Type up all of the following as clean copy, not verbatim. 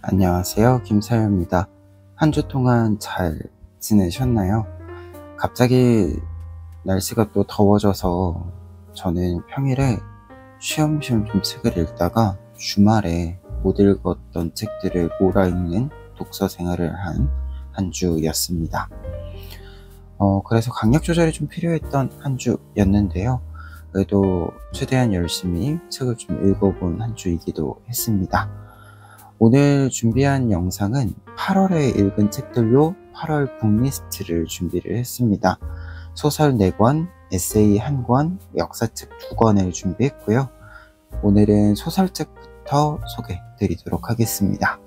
안녕하세요. 김사유입니다. 한 주 동안 잘 지내셨나요? 갑자기 날씨가 또 더워져서 저는 평일에 쉬엄쉬엄 좀 책을 읽다가 주말에 못 읽었던 책들을 몰아읽는 독서 생활을 한 주였습니다. 그래서 강약 조절이 좀 필요했던 한 주였는데요. 그래도 최대한 열심히 책을 좀 읽어본 한 주이기도 했습니다. 오늘 준비한 영상은 8월에 읽은 책들로 8월 북리스트를 준비를 했습니다. 소설 4권, 에세이 1권, 역사책 2권을 준비했고요. 오늘은 소설책부터 소개해 드리도록 하겠습니다.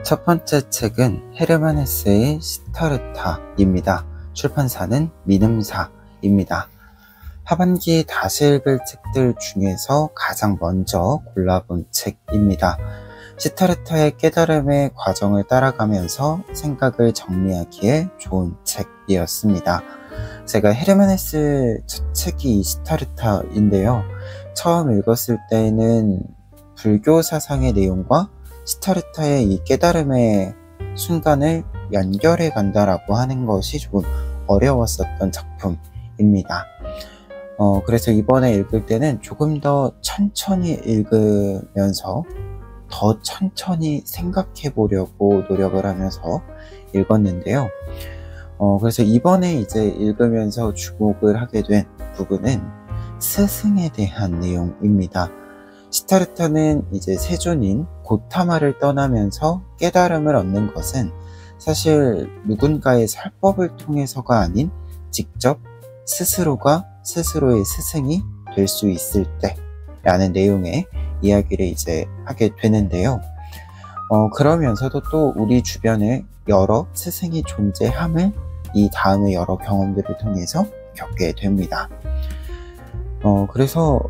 첫 번째 책은 헤르만 헤세의 시타르타입니다. 출판사는 민음사입니다. 하반기 다시 읽을 책들 중에서 가장 먼저 골라본 책입니다. 시타르타의 깨달음의 과정을 따라가면서 생각을 정리하기에 좋은 책이었습니다. 제가 헤르만 헤세 첫 책이 시타르타인데요. 처음 읽었을 때는 불교 사상의 내용과 시타르타의 이 깨달음의 순간을 연결해 간다라고 하는 것이 조금 어려웠었던 작품입니다. 그래서 이번에 읽을 때는 조금 더 천천히 읽으면서 더 천천히 생각해 보려고 노력을 하면서 읽었는데요. 그래서 이번에 이제 읽으면서 주목을 하게 된 부분은 스승에 대한 내용입니다. 시타르타는 이제 세존인 고타마를 떠나면서 깨달음을 얻는 것은 사실 누군가의 설법을 통해서가 아닌 직접 스스로가 스스로의 스승이 될 수 있을 때 라는 내용의 이야기를 이제 하게 되는데요. 그러면서도 또 우리 주변에 여러 스승이 존재함을 이 다음의 여러 경험들을 통해서 겪게 됩니다. 그래서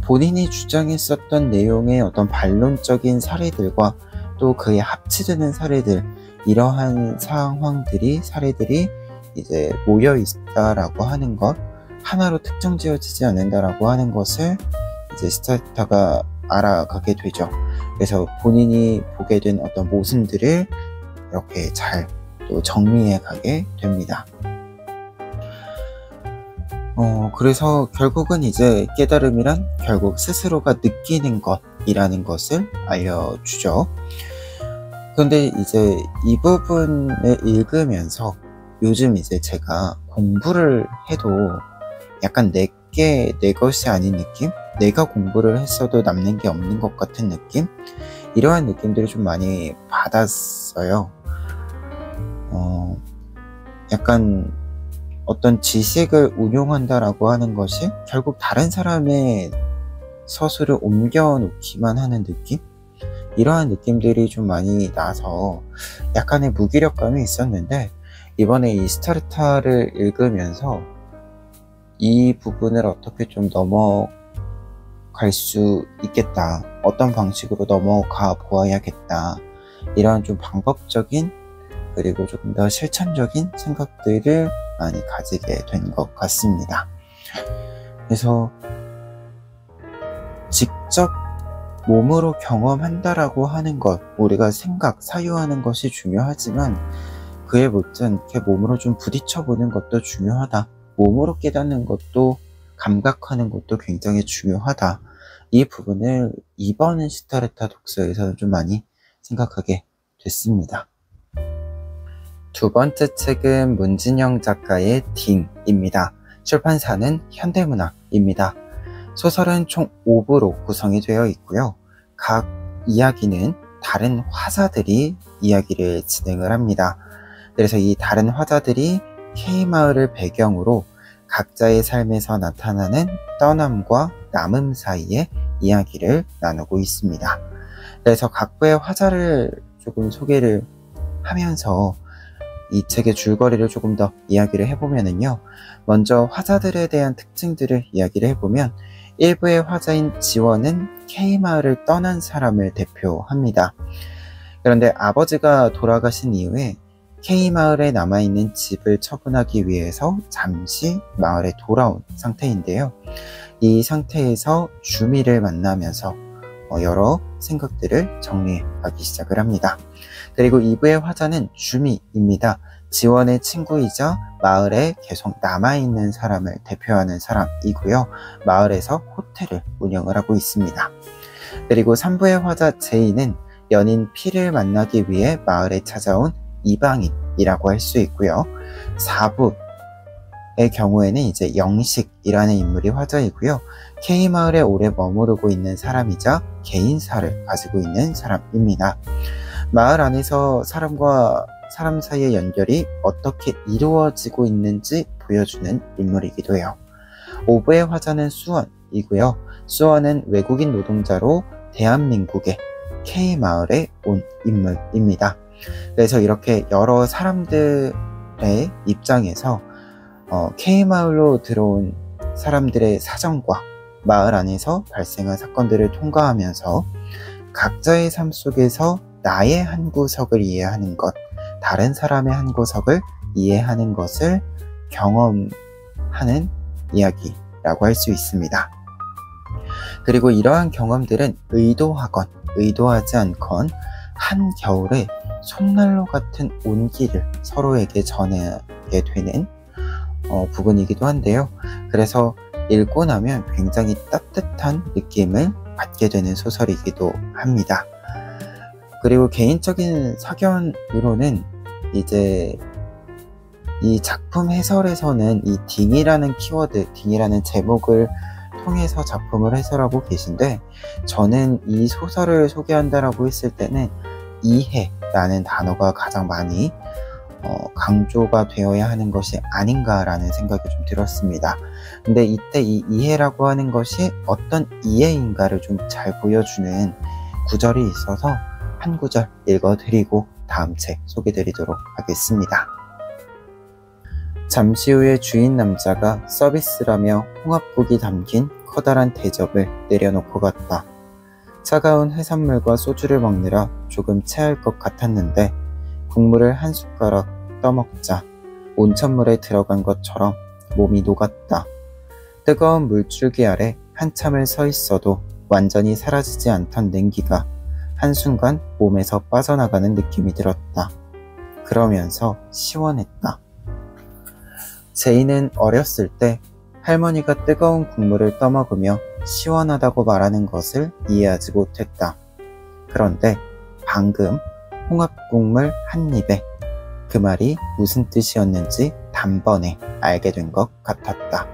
본인이 주장했었던 내용의 어떤 반론적인 사례들과 또 그에 합치되는 사례들, 이러한 사례들이 이제 모여 있다라고 하는 것, 하나로 특정 지어지지 않는다라고 하는 것을 이제 시타르타가 알아가게 되죠. 그래서 본인이 보게 된 어떤 모순들을 이렇게 잘 또 정리해 가게 됩니다. 그래서 결국은 이제 깨달음이란 결국 스스로가 느끼는 것이라는 것을 알려주죠. 그런데 이제 이 부분을 읽으면서 요즘 이제 제가 공부를 해도 약간 내 것이 아닌 느낌? 내가 공부를 했어도 남는 게 없는 것 같은 느낌? 이러한 느낌들을 좀 많이 받았어요. 약간 어떤 지식을 운용한다라고 하는 것이 결국 다른 사람의 서술을 옮겨 놓기만 하는 느낌? 이러한 느낌들이 좀 많이 나서 약간의 무기력감이 있었는데, 이번에 이 시타르타를 읽으면서 이 부분을 어떻게 좀 넘어갈 수 있겠다, 어떤 방식으로 넘어가 보아야겠다, 이런 좀 방법적인 그리고 조금 더 실천적인 생각들을 많이 가지게 된 것 같습니다. 그래서 직접 몸으로 경험한다라고 하는 것, 우리가 사유하는 것이 중요하지만 그에 못한 이렇게 몸으로 좀 부딪혀보는 것도 중요하다. 몸으로 깨닫는 것도, 감각하는 것도 굉장히 중요하다. 이 부분을 이번 시타르타 독서에서는 좀 많이 생각하게 됐습니다. 두 번째 책은 문진영 작가의 딩입니다. 출판사는 현대문학입니다. 소설은 총 5부로 구성이 되어 있고요. 각 이야기는 다른 화자들이 이야기를 진행을 합니다. 그래서 이 다른 화자들이 K마을을 배경으로 각자의 삶에서 나타나는 떠남과 남음 사이의 이야기를 나누고 있습니다. 그래서 각부의 화자를 조금 소개를 하면서 이 책의 줄거리를 조금 더 이야기를 해보면요. 먼저 화자들에 대한 특징들을 이야기를 해보면, 1부의 화자인 지원은 K마을을 떠난 사람을 대표합니다. 그런데 아버지가 돌아가신 이후에 K마을에 남아있는 집을 처분하기 위해서 잠시 마을에 돌아온 상태인데요. 이 상태에서 주미를 만나면서 여러 생각들을 정리해 가기 시작을 합니다. 그리고 2부의 화자는 주미입니다. 지원의 친구이자 마을에 계속 남아있는 사람을 대표하는 사람이고요. 마을에서 호텔을 운영을 하고 있습니다. 그리고 3부의 화자 제이는 연인 피를 만나기 위해 마을에 찾아온 이방인이라고 할 수 있고요. 4부의 경우에는 이제 영식이라는 인물이 화자이고요. K마을에 오래 머무르고 있는 사람이자 개인사를 가지고 있는 사람입니다. 마을 안에서 사람과 사람 사이의 연결이 어떻게 이루어지고 있는지 보여주는 인물이기도 해요. 5부의 화자는 수원이고요. 수원은 외국인 노동자로 대한민국의 K마을에 온 인물입니다. 그래서 이렇게 여러 사람들의 입장에서 K마을로 들어온 사람들의 사정과 마을 안에서 발생한 사건들을 통과하면서 각자의 삶 속에서 나의 한 구석을 이해하는 것, 다른 사람의 한 구석을 이해하는 것을 경험하는 이야기라고 할 수 있습니다. 그리고 이러한 경험들은 의도하건 의도하지 않건 한겨울에 손난로 같은 온기를 서로에게 전하게 되는 부분이기도 한데요. 그래서 읽고 나면 굉장히 따뜻한 느낌을 받게 되는 소설이기도 합니다. 그리고 개인적인 사견으로는 이제 이 작품 해설에서는 이 딩이라는 키워드, 딩이라는 제목을 통해서 작품을 해설하고 계신데, 저는 이 소설을 소개한다라고 했을 때는 이해라는 단어가 가장 많이 강조가 되어야 하는 것이 아닌가라는 생각이 좀 들었습니다. 근데 이때 이 이해라고 하는 것이 어떤 이해인가를 좀 잘 보여주는 구절이 있어서 한 구절 읽어드리고 다음 책 소개드리도록 하겠습니다. 잠시 후에 주인 남자가 서비스라며 홍합국이 담긴 커다란 대접을 내려놓고 갔다. 차가운 해산물과 소주를 먹느라 조금 체할 것 같았는데 국물을 한 숟가락 떠먹자 온천물에 들어간 것처럼 몸이 녹았다. 뜨거운 물줄기 아래 한참을 서 있어도 완전히 사라지지 않던 냉기가 한순간 몸에서 빠져나가는 느낌이 들었다. 그러면서 시원했다. 제이는 어렸을 때 할머니가 뜨거운 국물을 떠먹으며 시원하다고 말하는 것을 이해하지 못했다. 그런데 방금 홍합국물 한 입에 그 말이 무슨 뜻이었는지 단번에 알게 된 것 같았다.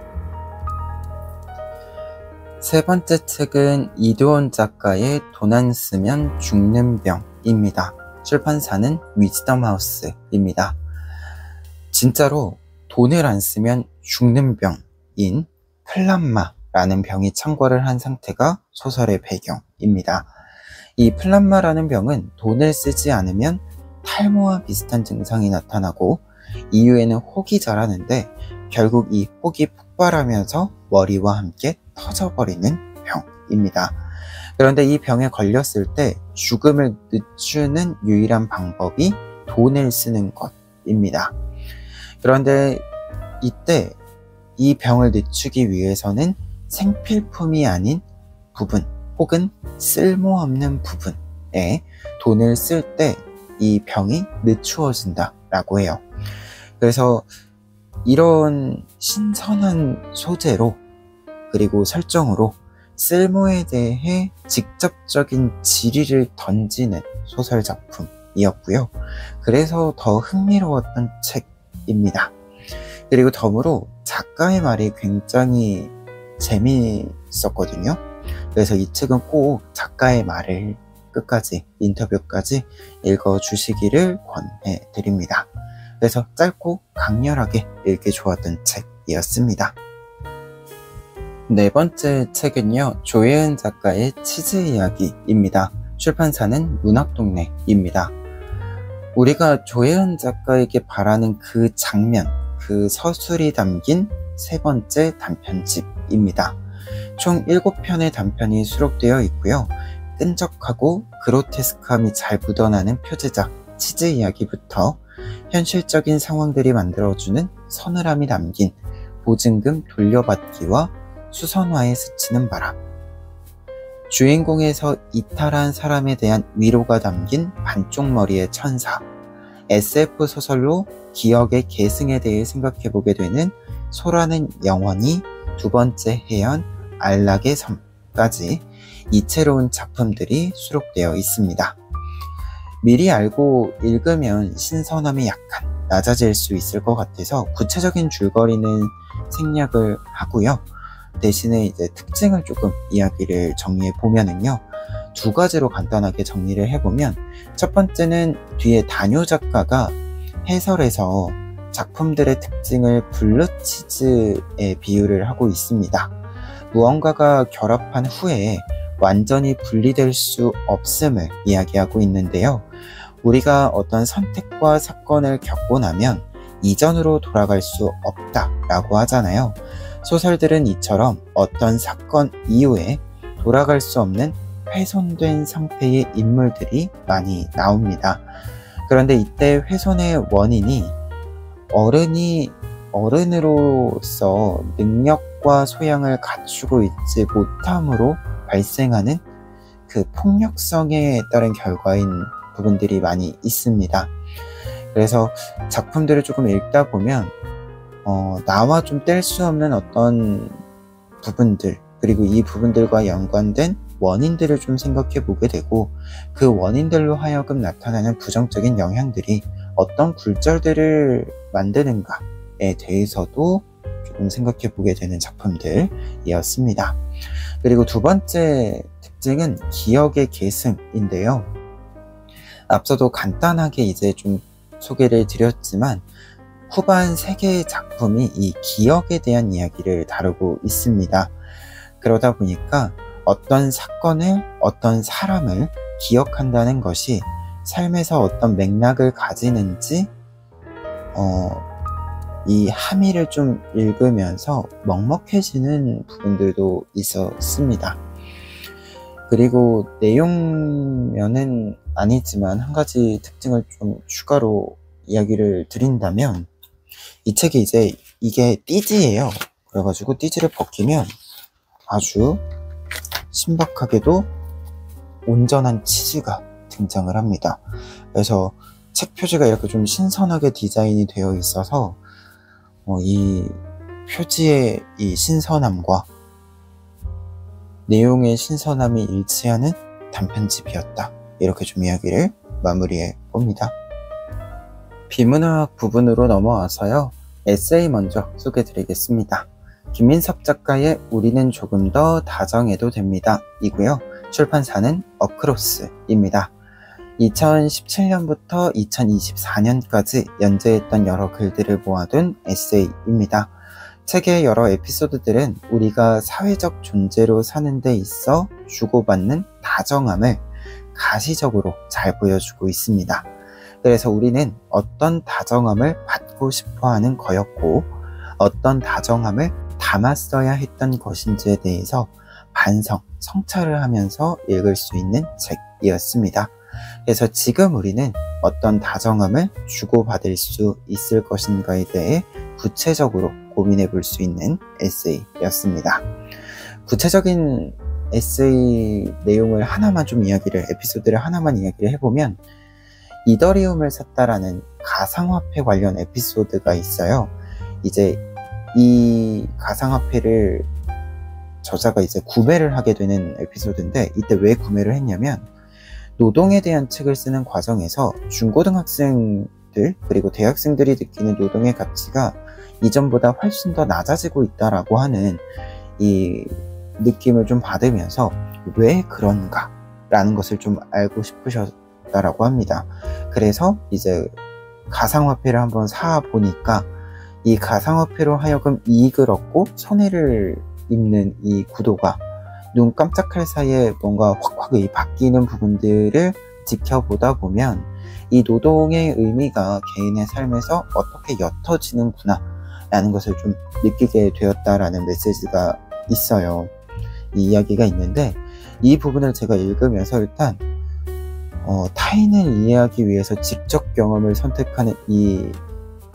세 번째 책은 이두원 작가의 돈 안 쓰면 죽는 병입니다. 출판사는 위즈덤 하우스입니다. 진짜로 돈을 안 쓰면 죽는 병인 플람마라는 병이 창궐을 한 상태가 소설의 배경입니다. 이 플람마라는 병은 돈을 쓰지 않으면 탈모와 비슷한 증상이 나타나고 이후에는 혹이 자라는데 결국 이 혹이 폭발하면서 머리와 함께 터져버리는 병입니다. 그런데 이 병에 걸렸을 때 죽음을 늦추는 유일한 방법이 돈을 쓰는 것입니다. 그런데 이때 이 병을 늦추기 위해서는 생필품이 아닌 부분 혹은 쓸모없는 부분에 돈을 쓸 때 이 병이 늦추어진다 라고 해요. 그래서 이런 신선한 소재로 그리고 설정으로 쓸모에 대해 직접적인 질의를 던지는 소설 작품이었고요. 그래서 더 흥미로웠던 책입니다. 그리고 덤으로 작가의 말이 굉장히 재미있었거든요. 그래서 이 책은 꼭 작가의 말을 끝까지, 인터뷰까지 읽어주시기를 권해드립니다. 그래서 짧고 강렬하게 읽기 좋았던 책이었습니다. 네 번째 책은요, 조혜은 작가의 치즈 이야기입니다. 출판사는 문학동네입니다. 우리가 조혜은 작가에게 바라는 그 장면, 그 서술이 담긴 세 번째 단편집입니다. 총 7편의 단편이 수록되어 있고요. 끈적하고 그로테스크함이 잘 묻어나는 표제작 치즈 이야기부터 현실적인 상황들이 만들어주는 서늘함이 담긴 보증금 돌려받기와 수선화에 스치는 바람, 주인공에서 이탈한 사람에 대한 위로가 담긴 반쪽 머리의 천사, SF 소설로 기억의 계승에 대해 생각해보게 되는 소라는 영원히, 두 번째 해연, 안락의 섬까지 이채로운 작품들이 수록되어 있습니다. 미리 알고 읽으면 신선함이 약간 낮아질 수 있을 것 같아서 구체적인 줄거리는 생략을 하고요. 대신에 이제 특징을 조금 이야기를 정리해 보면은요, 두 가지로 간단하게 정리를 해보면, 첫 번째는 뒤에 단요 작가가 해설에서 작품들의 특징을 블루치즈에 비유를 하고 있습니다. 무언가가 결합한 후에 완전히 분리될 수 없음을 이야기하고 있는데요. 우리가 어떤 선택과 사건을 겪고 나면 이전으로 돌아갈 수 없다라고 하잖아요. 소설들은 이처럼 어떤 사건 이후에 돌아갈 수 없는 훼손된 상태의 인물들이 많이 나옵니다. 그런데 이때 훼손의 원인이 어른으로서 능력과 소양을 갖추고 있지 못함으로 발생하는 그 폭력성에 따른 결과인 부분들이 많이 있습니다. 그래서 작품들을 조금 읽다 보면 나와 좀 뗄 수 없는 어떤 부분들, 그리고 이 부분들과 연관된 원인들을 좀 생각해 보게 되고, 그 원인들로 하여금 나타나는 부정적인 영향들이 어떤 굴절들을 만드는가에 대해서도 조금 생각해 보게 되는 작품들이었습니다. 그리고 두 번째 특징은 기억의 계승인데요. 앞서도 간단하게 이제 좀 소개를 드렸지만, 후반 3개의 작품이 이 기억에 대한 이야기를 다루고 있습니다. 그러다 보니까 어떤 사건을, 어떤 사람을 기억한다는 것이 삶에서 어떤 맥락을 가지는지 이 함의를 좀 읽으면서 먹먹해지는 부분들도 있었습니다. 그리고 내용면은 아니지만 한 가지 특징을 좀 추가로 이야기를 드린다면, 이 책이 이제 이게 띠지예요. 그래가지고 띠지를 벗기면 아주 신박하게도 온전한 치즈가 등장을 합니다. 그래서 책 표지가 이렇게 좀 신선하게 디자인이 되어 있어서 이 표지의 이 신선함과 내용의 신선함이 일치하는 단편집이었다, 이렇게 좀 이야기를 마무리해 봅니다. 비문학 부분으로 넘어와서요, 에세이 먼저 소개해 드리겠습니다. 김민섭 작가의 우리는 조금 더 다정해도 됩니다 이고요. 출판사는 어크로스입니다. 2017년부터 2024년까지 연재했던 여러 글들을 모아둔 에세이입니다. 책의 여러 에피소드들은 우리가 사회적 존재로 사는 데 있어 주고받는 다정함을 가시적으로 잘 보여주고 있습니다. 그래서 우리는 어떤 다정함을 받고 싶어하는 거였고, 어떤 다정함을 담았어야 했던 것인지에 대해서 반성, 성찰을 하면서 읽을 수 있는 책이었습니다. 그래서 지금 우리는 어떤 다정함을 주고받을 수 있을 것인가에 대해 구체적으로 고민해 볼 수 있는 에세이였습니다. 구체적인 에세이 내용을 하나만 좀 에피소드를 하나만 이야기를 해보면, 이더리움을 샀다라는 가상화폐 관련 에피소드가 있어요. 이제 이 가상화폐를 저자가 이제 구매를 하게 되는 에피소드인데, 이때 왜 구매를 했냐면, 노동에 대한 책을 쓰는 과정에서 중고등학생들 그리고 대학생들이 느끼는 노동의 가치가 이전보다 훨씬 더 낮아지고 있다라고 하는 이 느낌을 좀 받으면서 왜 그런가 라는 것을 좀 알고 싶으셨다라고 합니다. 그래서 이제 가상화폐를 한번 사 보니까 이 가상화폐로 하여금 이익을 얻고 손해를 입는 이 구도가 눈 깜짝할 사이에 뭔가 확확 바뀌는 부분들을 지켜보다 보면 이 노동의 의미가 개인의 삶에서 어떻게 옅어지는구나 라는 것을 좀 느끼게 되었다라는 메시지가 있어요. 이 이야기가 있는데, 이 부분을 제가 읽으면서 일단 타인을 이해하기 위해서 직접 경험을 선택하는 이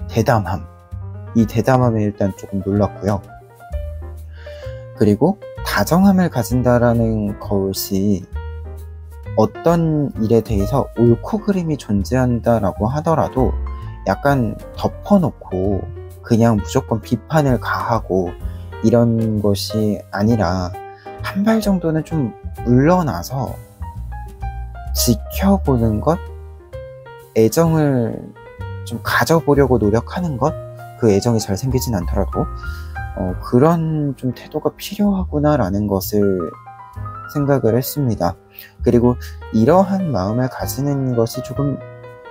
대담함에 일단 조금 놀랐고요. 그리고 다정함을 가진다라는 것이 어떤 일에 대해서 옳고 그름이 존재한다라고 하더라도 약간 덮어놓고 그냥 무조건 비판을 가하고 이런 것이 아니라 한 발 정도는 좀 물러나서 지켜보는 것, 애정을 좀 가져보려고 노력하는 것, 그 애정이 잘 생기진 않더라도 그런 좀 태도가 필요하구나라는 것을 생각을 했습니다. 그리고 이러한 마음을 가지는 것이 조금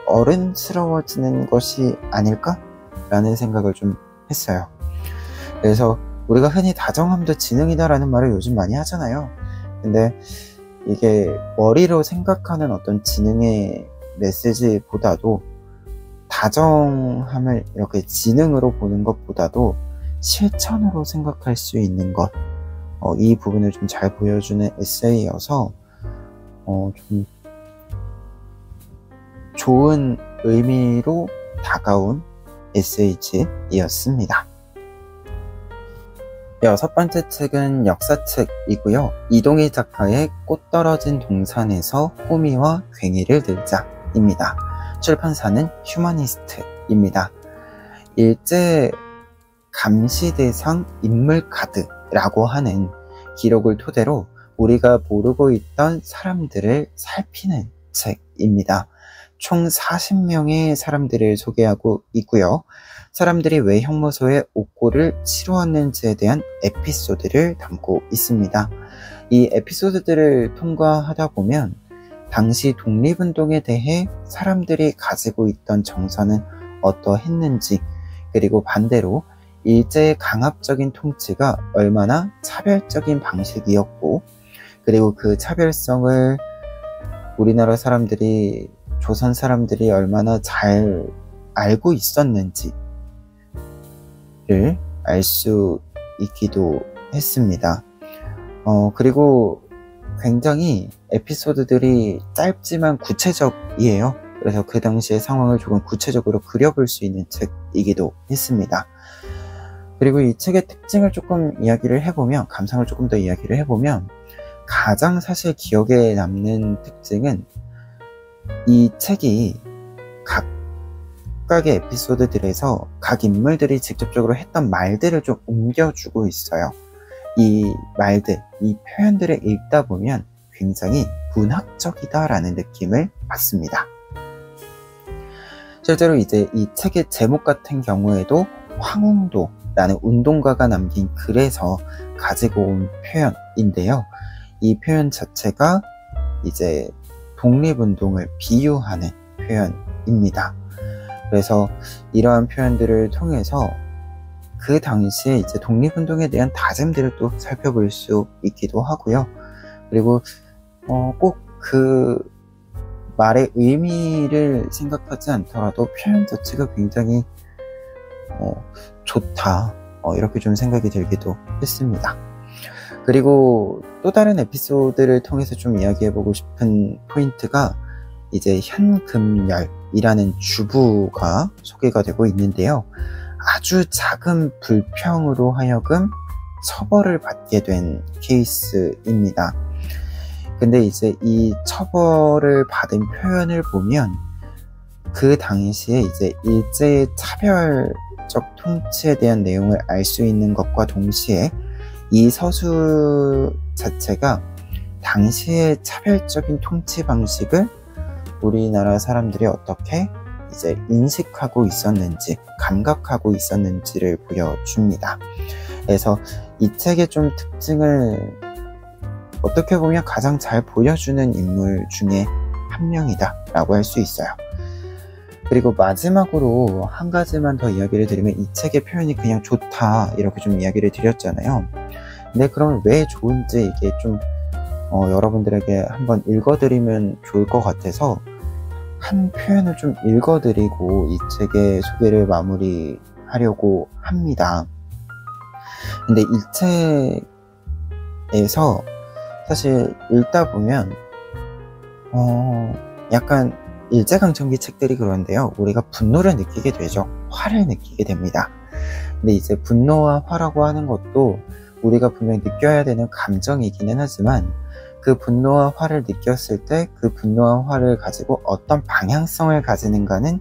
어른스러워지는 것이 아닐까라는 생각을 좀 했어요. 그래서 우리가 흔히 다정함도 지능이다라는 말을 요즘 많이 하잖아요. 근데 이게 머리로 생각하는 어떤 지능의 메시지보다도 다정함을 이렇게 지능으로 보는 것보다도 실천으로 생각할 수 있는 것, 이 부분을 좀 잘 보여주는 에세이여서 좀 좋은 의미로 다가온 에세이집이었습니다. 여섯 번째 책은 역사책이고요. 이동희 작가의 꽃 떨어진 동산에서 꾸미와 괭이를 들자입니다. 출판사는 휴머니스트입니다. 일제 감시대상 인물카드라고 하는 기록을 토대로 우리가 모르고 있던 사람들을 살피는 책입니다. 총 40명의 사람들을 소개하고 있고요. 사람들이 왜 형무소에 옥고를 치루었는지에 대한 에피소드를 담고 있습니다. 이 에피소드들을 통과하다 보면 당시 독립운동에 대해 사람들이 가지고 있던 정서는 어떠했는지, 그리고 반대로 일제의 강압적인 통치가 얼마나 차별적인 방식이었고, 그리고 그 차별성을 우리나라 사람들이, 조선 사람들이 얼마나 잘 알고 있었는지를 알 수 있기도 했습니다. 그리고 굉장히 에피소드들이 짧지만 구체적이에요. 그래서 그 당시의 상황을 조금 구체적으로 그려볼 수 있는 책이기도 했습니다. 그리고 이 책의 특징을 조금 이야기를 해보면, 감상을 조금 더 이야기를 해보면, 가장 사실 기억에 남는 특징은 이 책이 각각의 에피소드들에서 각 인물들이 직접적으로 했던 말들을 좀 옮겨주고 있어요. 이 말들, 이 표현들을 읽다 보면 굉장히 문학적이다라는 느낌을 받습니다. 실제로 이제 이 책의 제목 같은 경우에도 황웅도라는 운동가가 남긴 글에서 가지고 온 표현인데요. 이 표현 자체가 이제 독립운동을 비유하는 표현입니다. 그래서 이러한 표현들을 통해서 그 당시에 이제 독립운동에 대한 다짐들을 또 살펴볼 수 있기도 하고요. 그리고 꼭 그 말의 의미를 생각하지 않더라도 표현 자체가 굉장히 좋다, 이렇게 좀 생각이 들기도 했습니다. 그리고 또 다른 에피소드를 통해서 좀 이야기해보고 싶은 포인트가 이제 현금열이라는 주부가 소개가 되고 있는데요. 아주 작은 불평으로 하여금 처벌을 받게 된 케이스입니다. 근데 이제 이 처벌을 받은 표현을 보면 그 당시에 이제 일제의 차별적 통치에 대한 내용을 알 수 있는 것과 동시에 이 서술 자체가 당시의 차별적인 통치 방식을 우리나라 사람들이 어떻게 이제 인식하고 있었는지, 감각하고 있었는지를 보여줍니다. 그래서 이 책의 좀 특징을 어떻게 보면 가장 잘 보여주는 인물 중에 한 명이다 라고 할 수 있어요. 그리고 마지막으로 한 가지만 더 이야기를 드리면, 이 책의 표현이 그냥 좋다 이렇게 좀 이야기를 드렸잖아요. 근데 그럼 왜 좋은지 이게 좀 여러분들에게 한번 읽어드리면 좋을 것 같아서 한 표현을 좀 읽어드리고 이 책의 소개를 마무리하려고 합니다. 근데 이 책에서 사실 읽다 보면 약간 일제강점기 책들이 그런데요, 우리가 분노를 느끼게 되죠. 화를 느끼게 됩니다. 근데 이제 분노와 화라고 하는 것도 우리가 분명히 느껴야 되는 감정이기는 하지만 그 분노와 화를 느꼈을 때 그 분노와 화를 가지고 어떤 방향성을 가지는가는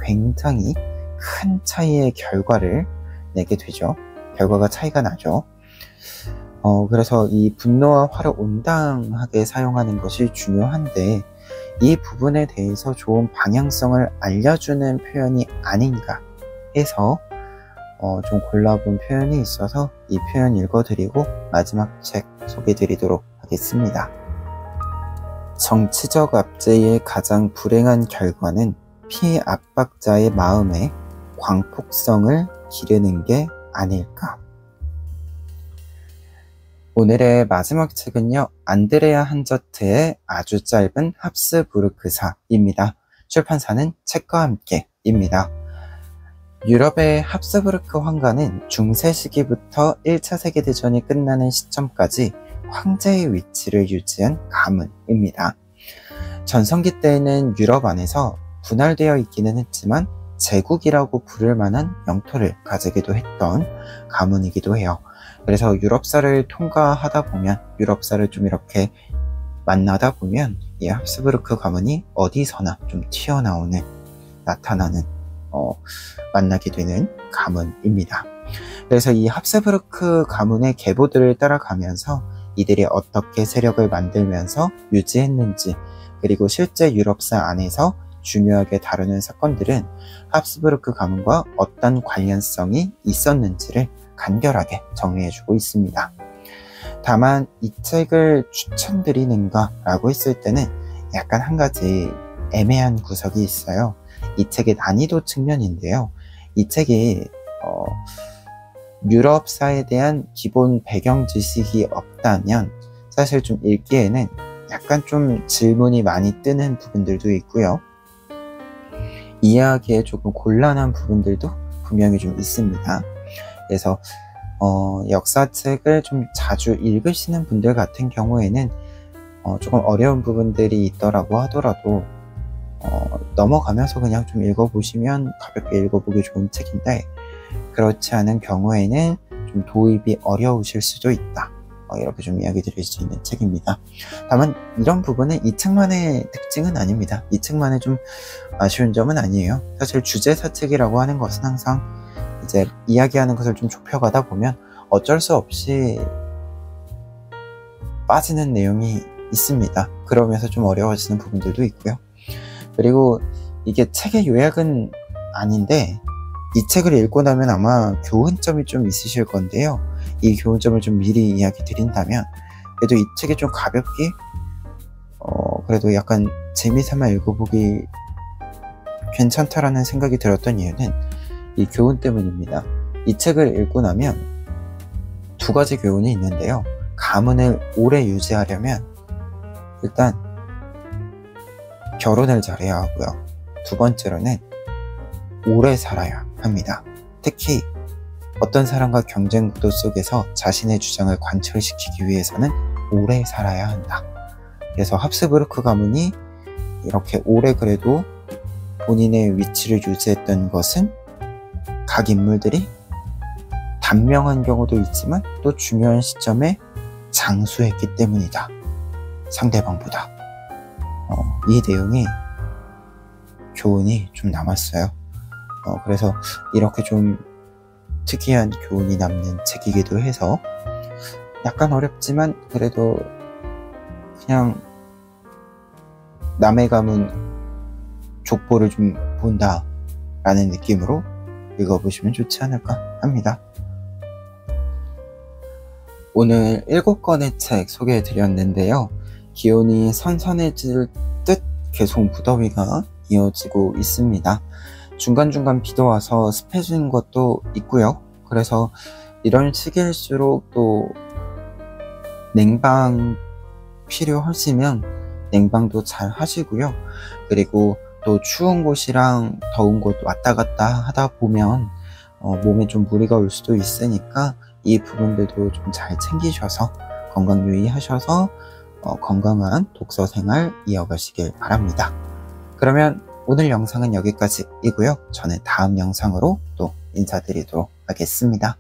굉장히 큰 차이의 결과를 내게 되죠. 결과가 차이가 나죠. 그래서 이 분노와 화를 온당하게 사용하는 것이 중요한데 이 부분에 대해서 좋은 방향성을 알려주는 표현이 아닌가 해서 좀 골라본 표현이 있어서 이 표현 읽어드리고 마지막 책 소개해드리도록 하겠습니다. 정치적 압제의 가장 불행한 결과는 피압박자의 마음에 광폭성을 기르는 게 아닐까. 오늘의 마지막 책은요, 안드레아 한저트의 아주 짧은 합스부르크사입니다. 출판사는 책과 함께입니다. 유럽의 합스부르크 황가는 중세 시기부터 1차 세계대전이 끝나는 시점까지 황제의 위치를 유지한 가문입니다. 전성기 때에는 유럽 안에서 분할되어 있기는 했지만 제국이라고 부를 만한 영토를 가지기도 했던 가문이기도 해요. 그래서 유럽사를 통과하다 보면, 유럽사를 좀 이렇게 만나다 보면 이 합스부르크 가문이 어디서나 좀 튀어나오는, 나타나는, 만나게 되는 가문입니다. 그래서 이 합스부르크 가문의 계보들을 따라가면서 이들이 어떻게 세력을 만들면서 유지했는지, 그리고 실제 유럽사 안에서 중요하게 다루는 사건들은 합스부르크 가문과 어떤 관련성이 있었는지를 간결하게 정리해주고 있습니다. 다만 이 책을 추천드리는가 라고 했을 때는 약간 한 가지 애매한 구석이 있어요. 이 책의 난이도 측면인데요. 이 책이 유럽사에 대한 기본 배경 지식이 없다면 사실 좀 읽기에는 약간 좀 질문이 많이 뜨는 부분들도 있고요. 이해하기에 조금 곤란한 부분들도 분명히 좀 있습니다. 그래서 역사책을 좀 자주 읽으시는 분들 같은 경우에는 조금 어려운 부분들이 있더라고 하더라도 넘어가면서 그냥 좀 읽어보시면 가볍게 읽어보기 좋은 책인데, 그렇지 않은 경우에는 좀 도입이 어려우실 수도 있다, 이렇게 좀 이야기 드릴 수 있는 책입니다. 다만 이런 부분은 이 책만의 특징은 아닙니다. 이 책만의 좀 아쉬운 점은 아니에요. 사실 주제사책이라고 하는 것은 항상 이제 이야기하는 것을 좀 좁혀가다 보면 어쩔 수 없이 빠지는 내용이 있습니다. 그러면서 좀 어려워지는 부분들도 있고요. 그리고 이게 책의 요약은 아닌데 이 책을 읽고 나면 아마 교훈점이 좀 있으실 건데요. 이 교훈점을 좀 미리 이야기 드린다면, 그래도 이 책이 좀 가볍게 그래도 약간 재미삼아 읽어보기 괜찮다라는 생각이 들었던 이유는 이 교훈 때문입니다. 이 책을 읽고 나면 두 가지 교훈이 있는데요. 가문을 오래 유지하려면 일단 결혼을 잘해야 하고요. 두 번째로는 오래 살아야 합니다. 특히 어떤 사람과 경쟁 구도 속에서 자신의 주장을 관철시키기 위해서는 오래 살아야 한다. 그래서 합스부르크 가문이 이렇게 오래 그래도 본인의 위치를 유지했던 것은 각 인물들이 단명한 경우도 있지만 또 중요한 시점에 장수했기 때문이다. 상대방보다. 이 내용이 교훈이 좀 남았어요. 그래서 이렇게 좀 특이한 교훈이 남는 책이기도 해서 약간 어렵지만 그래도 그냥 남의 가문 족보를 좀 본다 라는 느낌으로 읽어보시면 좋지 않을까 합니다. 오늘 7권의 책 소개해 드렸는데요. 기온이 선선해질 듯 계속 무더위가 이어지고 있습니다. 중간중간 비도 와서 습해지는 것도 있고요. 그래서 이런 시기일수록 또 냉방 필요하시면 냉방도 잘 하시고요. 그리고 또 추운 곳이랑 더운 곳 왔다 갔다 하다 보면 몸에 좀 무리가 올 수도 있으니까 이 부분들도 좀 잘 챙기셔서 건강 유의하셔서 건강한 독서 생활 이어가시길 바랍니다. 그러면 오늘 영상은 여기까지이고요. 저는 다음 영상으로 또 인사드리도록 하겠습니다.